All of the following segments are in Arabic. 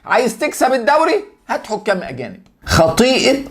عايز تكسب الدوري هات حكام اجانب. خطيئة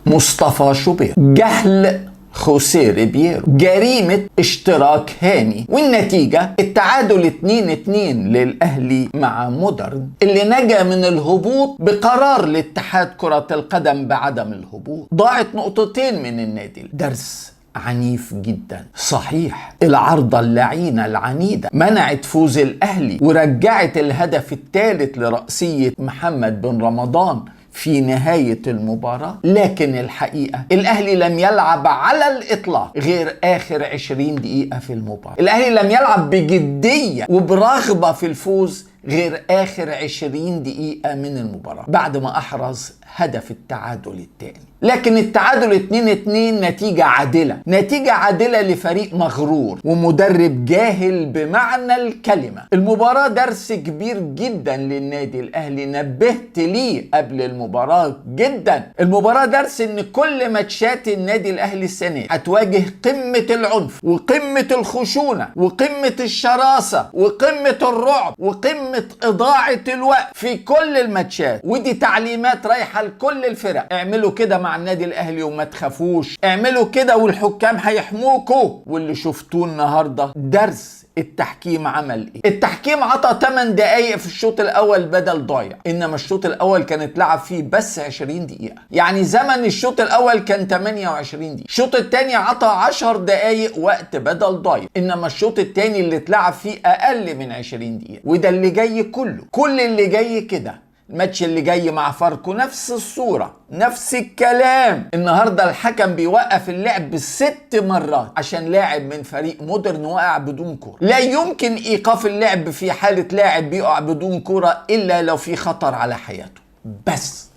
مصطفى شوبير، جهل خوسيه ريبيرو، جريمة اشتراك هاني، والنتيجة التعادل 2-2 للأهلي مع مودرن اللي نجا من الهبوط بقرار لاتحاد كرة القدم بعدم الهبوط. ضاعت نقطتين من النادي. درس عنيف جدا. صحيح العارضة اللعينة العنيدة منعت فوز الأهلي ورجعت الهدف الثالث لرأسية محمد بن رمضان في نهاية المباراة، لكن الحقيقة الأهلي لم يلعب على الإطلاق غير آخر 20 دقيقة في المباراة. الأهلي لم يلعب بجدية وبرغبة في الفوز غير آخر 20 دقيقة من المباراة بعد ما أحرز هدف التعادل الثاني. لكن التعادل 2-2 نتيجة عادلة، نتيجة عادلة لفريق مغرور ومدرب جاهل بمعنى الكلمة. المباراة درس كبير جدا للنادي الأهلي، نبهت ليه قبل المباراة جدا. المباراة درس ان كل ماتشات النادي الأهلي السنة هتواجه قمة العنف وقمة الخشونة وقمة الشراسة وقمة الرعب وقمة إضاعة الوقت في كل الماتشات، ودي تعليمات رايحة لكل الفرق. اعملوا كده مع النادي الأهلي وما تخافوش، اعملوا كده والحكام هيحموكوا. واللي شفتوه النهاردة درس التحكيم عمل ايه. التحكيم عطى 8 دقايق في الشوط الاول بدل ضايع، انما الشوط الاول كانت لعب فيه بس 20 دقيقة، يعني زمن الشوط الاول كان 28 دقيقة. الشوط الثاني عطى 10 دقايق وقت بدل ضايع، انما الشوط الثاني اللي اتلعب فيه اقل من 20 دقيقة. وده اللي جاي كله، كل اللي جاي كده. الماتش اللي جاي مع فاركو نفس الصورة، نفس الكلام. النهاردة الحكم بيوقف اللعب 6 مرات عشان لاعب من فريق مودرن وقع بدون كرة. لا يمكن ايقاف اللعب في حالة لاعب بيقع بدون كرة الا لو في خطر على حياته. بس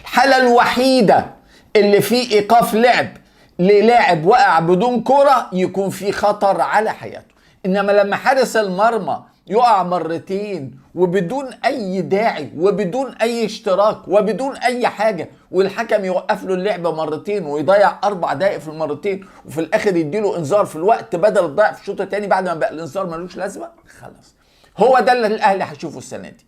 الحالة الوحيدة اللي في ايقاف لعب للاعب وقع بدون كرة يكون في خطر على حياته. انما لما حارس المرمى يقع مرتين وبدون اي داعي وبدون اي اشتراك وبدون اي حاجة والحكم يوقف له اللعبة مرتين ويضيع 4 دقائق في المرتين وفي الاخر يديله انذار في الوقت بدل الضيع في الشوط الثاني بعد ما بقى الانذار ملوش لازمة، خلاص هو ده اللي الاهلي هيشوفه السنة دي.